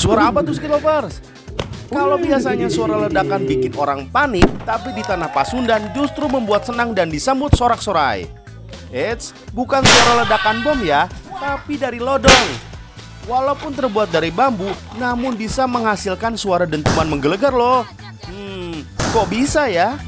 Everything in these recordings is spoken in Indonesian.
Suara apa tuh Skit Lovers? Kalau biasanya suara ledakan bikin orang panik, tapi di tanah Pasundan justru membuat senang dan disambut sorak-sorai. Eits, bukan suara ledakan bom ya, tapi dari lodong. Walaupun terbuat dari bambu, namun bisa menghasilkan suara dentuman menggelegar loh. Kok bisa ya?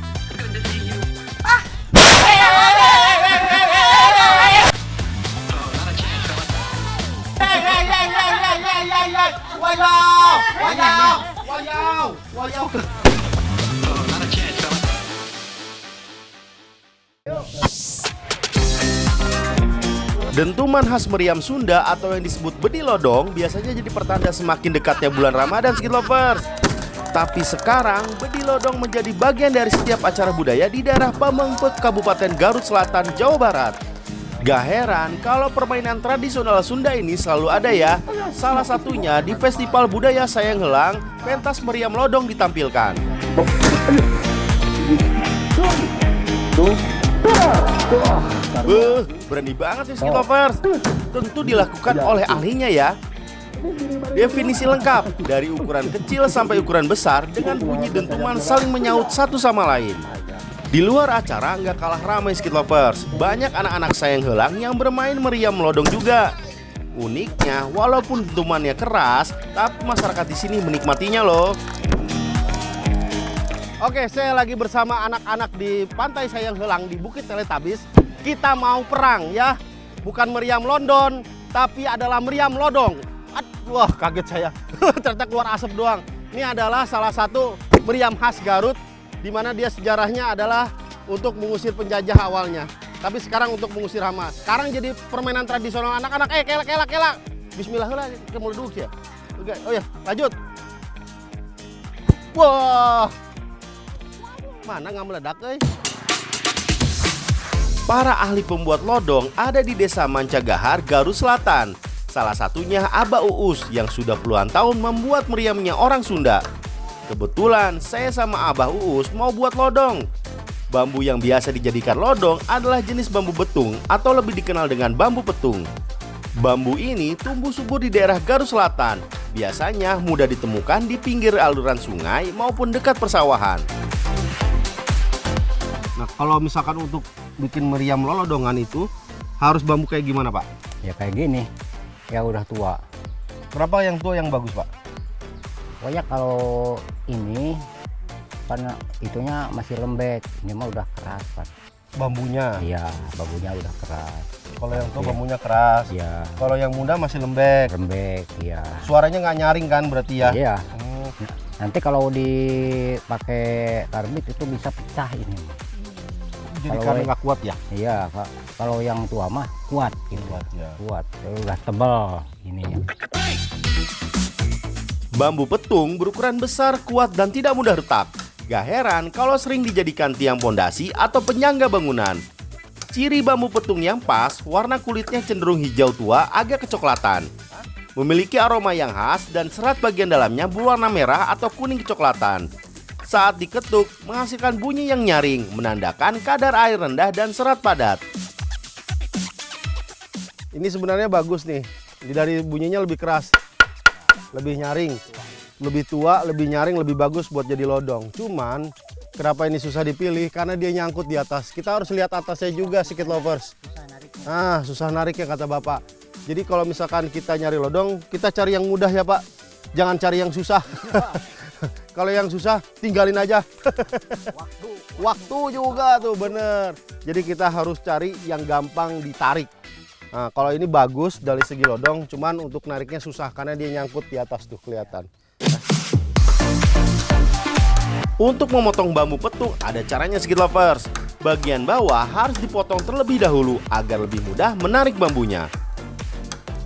Dentuman khas meriam Sunda atau yang disebut bedi lodong biasanya jadi pertanda semakin dekatnya bulan Ramadan, Skit Lovers. Tapi sekarang bedi lodong menjadi bagian dari setiap acara budaya di daerah Pamengpeuk, Kabupaten Garut Selatan, Jawa Barat. Gak heran kalau permainan tradisional Sunda ini selalu ada ya. Salah satunya di Festival Budaya Sayanghelang, pentas meriam lodong ditampilkan. Berani banget ya Skit Lovers. Tentu dilakukan oleh ahlinya ya. Definisi lengkap dari ukuran kecil sampai ukuran besar dengan bunyi dentuman saling menyaut satu sama lain. Di luar acara nggak kalah ramai Skit Lovers. Banyak anak-anak Sayanghelang yang bermain meriam lodong juga. Uniknya, walaupun dentumannya keras, tapi masyarakat di sini menikmatinya loh. Oke, saya lagi bersama anak-anak di Pantai Sayanghelang di Bukit Teletabis. Kita mau perang ya, bukan meriam London, tapi adalah meriam lodong. Wah, kaget saya. Ternyata keluar asap doang. Ini adalah salah satu meriam khas Garut, di mana dia sejarahnya adalah untuk mengusir penjajah awalnya. Tapi sekarang untuk mengusir hama. Sekarang jadi permainan tradisional anak-anak. Kelak. Bismillah lah, kita mulai dulu ya. Oke, oh ya, lanjut. Wah, mana nggak meledak, Para ahli pembuat lodong ada di Desa Mancagahar, Garut Selatan. Salah satunya Abah Uus yang sudah puluhan tahun membuat meriamnya orang Sunda. Kebetulan saya sama Abah Uus mau buat lodong. Bambu yang biasa dijadikan lodong adalah jenis bambu betung atau lebih dikenal dengan bambu petung. Bambu ini tumbuh subur di daerah Garut Selatan. Biasanya mudah ditemukan di pinggir aliran sungai maupun dekat persawahan. Nah, kalau misalkan untuk bikin meriam lodongan itu harus bambu kayak gimana, Pak? Ya kayak gini, ya udah tua. Berapa yang tua yang bagus, Pak? Pokoknya kalau ini karena itunya masih lembek, ini mah udah keras kan. Bambunya? Iya, bambunya udah keras. Kalau yang tua bambunya keras. Iya. Kalau yang muda masih lembek. Lembek, iya. Suaranya nggak nyaring kan berarti ya? Iya. Nanti kalau dipakai karbit itu bisa pecah ini. Jadi kalau karena nggak kuat ya? Iya, kalau yang tua mah kuat gitu. Kuat, ya. Kuat, udah tebal ini. Bambu petung berukuran besar, kuat dan tidak mudah retak. Gak heran kalau sering dijadikan tiang pondasi atau penyangga bangunan. Ciri bambu petung yang pas, warna kulitnya cenderung hijau tua agak kecoklatan. Memiliki aroma yang khas dan serat bagian dalamnya berwarna merah atau kuning kecoklatan. Saat diketuk, menghasilkan bunyi yang nyaring, menandakan kadar air rendah dan serat padat. Ini sebenarnya bagus nih, dari bunyinya lebih keras, lebih nyaring, lebih tua, lebih nyaring, lebih bagus buat jadi lodong. Cuman, kenapa ini susah dipilih? Karena dia nyangkut di atas. Kita harus lihat atasnya juga, Skit Lovers. Nah, susah narik ya kata Bapak. Jadi kalau misalkan kita nyari lodong, kita cari yang mudah ya Pak. Jangan cari yang susah. Kalau yang susah, tinggalin aja. Waktu juga tuh, bener. Jadi kita harus cari yang gampang ditarik. Nah, kalau ini bagus dari segi lodong, cuman untuk nariknya susah karena dia nyangkut di atas tuh, kelihatan. Untuk memotong bambu petung ada caranya Skit Lovers. Bagian bawah harus dipotong terlebih dahulu agar lebih mudah menarik bambunya.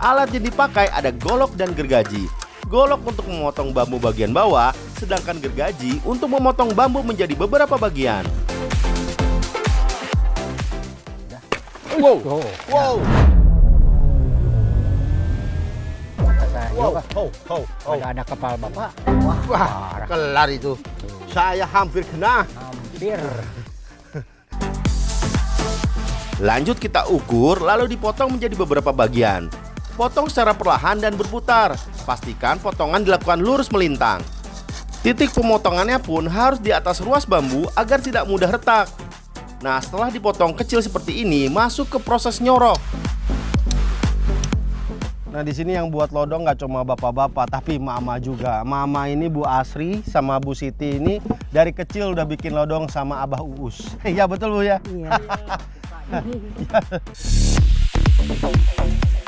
Alat yang dipakai ada golok dan gergaji. Golok untuk memotong bambu bagian bawah, sedangkan gergaji untuk memotong bambu menjadi beberapa bagian. Wow, wow. Ada kepala Bapak. Wah, kelar itu. Saya hampir kena. Hampir. Lanjut kita ukur lalu dipotong menjadi beberapa bagian. Potong secara perlahan dan berputar. Pastikan potongan dilakukan lurus melintang. Titik pemotongannya pun harus di atas ruas bambu agar tidak mudah retak. Nah, setelah dipotong kecil seperti ini, masuk ke proses nyorok. Nah, di sini yang buat lodong nggak cuma bapak-bapak, tapi mama juga. Mama ini Bu Asri sama Bu Siti ini dari kecil udah bikin lodong sama Abah Uus. Iya betul Bu ya? Iya.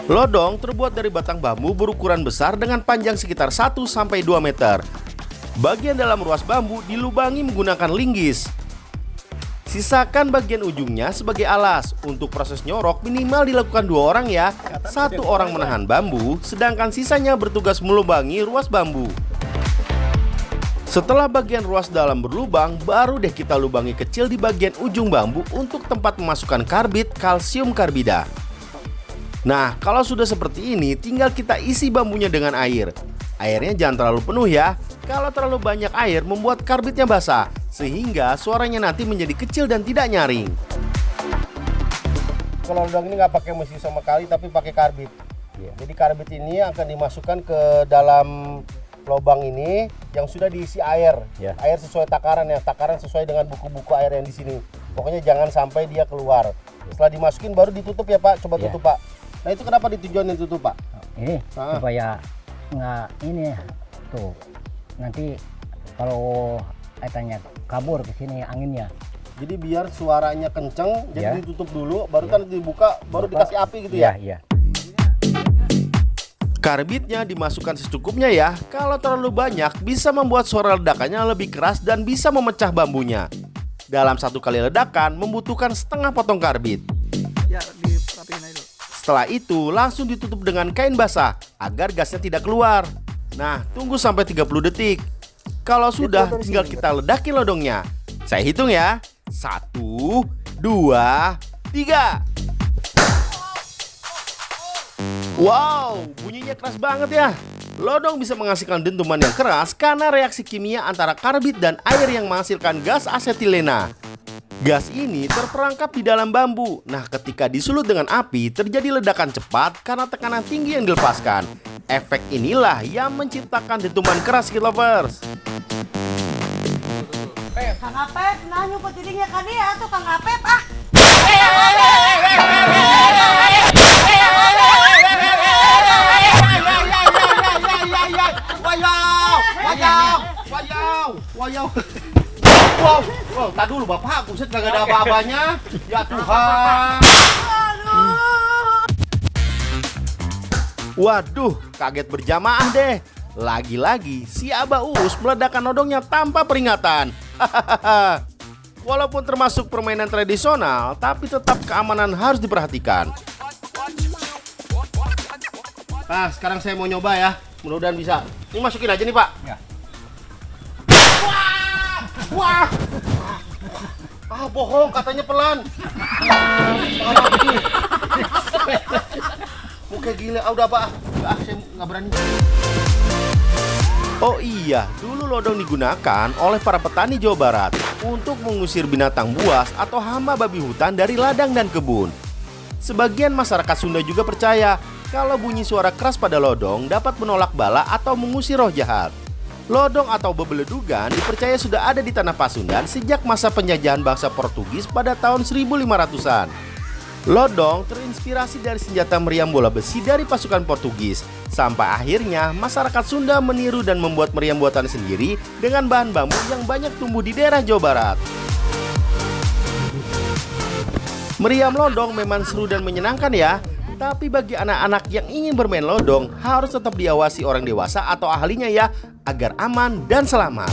Lodong terbuat dari batang bambu berukuran besar dengan panjang sekitar 1-2 meter. Bagian dalam ruas bambu dilubangi menggunakan linggis. Sisakan bagian ujungnya sebagai alas. Untuk proses nyorok minimal dilakukan 2 orang ya. 1 orang menahan bambu, sedangkan sisanya bertugas melubangi ruas bambu. Setelah bagian ruas dalam berlubang, baru deh kita lubangi kecil di bagian ujung bambu untuk tempat memasukkan karbit kalsium karbida. Nah, kalau sudah seperti ini, tinggal kita isi bambunya dengan air. Airnya jangan terlalu penuh ya. Kalau terlalu banyak air membuat karbitnya basah, sehingga suaranya nanti menjadi kecil dan tidak nyaring. Kalau lodong ini nggak pakai mesin sama kali, tapi pakai karbit. Iya. Jadi karbit ini akan dimasukkan ke dalam lubang ini yang sudah diisi air. Ya. Air sesuai takaran ya, takaran sesuai dengan buku-buku air yang di sini. Pokoknya jangan sampai dia keluar. Setelah dimasukin baru ditutup ya Pak. Coba Ya. tutup Pak. Nah itu kenapa ditujuan ditutup Pak? Ini Ah. supaya nggak ini tuh nanti kalau airnya kabur ke sini anginnya. Jadi biar suaranya kenceng, jadi Ya. ditutup dulu, baru kan dibuka, baru Buka. dikasih api gitu ya? Iya. Karbitnya dimasukkan secukupnya ya. Kalau terlalu banyak bisa membuat suara ledakannya lebih keras dan bisa memecah bambunya. Dalam 1 kali ledakan membutuhkan setengah potong karbit. Ya, dirapiin aja dulu. Setelah itu langsung ditutup dengan kain basah agar gasnya tidak keluar. Nah, tunggu sampai 30 detik. Kalau sudah, tinggal kita ledakin lodongnya. Saya hitung ya. 1, 2, 3. Wow, bunyinya keras banget ya. Lodong bisa menghasilkan dentuman yang keras karena reaksi kimia antara karbit dan air yang menghasilkan gas asetilena. Gas ini terperangkap di dalam bambu. Nah, ketika disulut dengan api, terjadi ledakan cepat karena tekanan tinggi yang dilepaskan. Efek inilah yang menciptakan dentuman keras, Skit Lovers. Kang Apep, nah nyumput dirinya kan dia tuh Kang Apep ah. Wayaw. Wow, tadi dulu Bapak, buset kagak ada apa-apanya. Ya Tuhan. Waduh, kaget berjamaah deh. Lagi-lagi si Abah Uus meledakkan nodongnya tanpa peringatan. Walaupun termasuk permainan tradisional, tapi tetap keamanan harus diperhatikan. Nah, sekarang saya mau nyoba ya. Mudah-mudahan bisa. Ini masukin aja nih, Pak. Ya. Wah. Ah, bohong, katanya pelan. Muka gila, udah Pak. Saya nggak berani. Oh iya, dulu lodong digunakan oleh para petani Jawa Barat untuk mengusir binatang buas atau hama babi hutan dari ladang dan kebun. Sebagian masyarakat Sunda juga percaya kalau bunyi suara keras pada lodong dapat menolak bala atau mengusir roh jahat. Lodong atau bebeledugan dipercaya sudah ada di tanah Pasundan sejak masa penjajahan bangsa Portugis pada tahun 1500-an. Lodong terinspirasi dari senjata meriam bola besi dari pasukan Portugis. Sampai akhirnya masyarakat Sunda meniru dan membuat meriam buatan sendiri dengan bahan bambu yang banyak tumbuh di daerah Jawa Barat. Meriam lodong memang seru dan menyenangkan ya. Tapi bagi anak-anak yang ingin bermain lodong harus tetap diawasi orang dewasa atau ahlinya ya, agar aman dan selamat.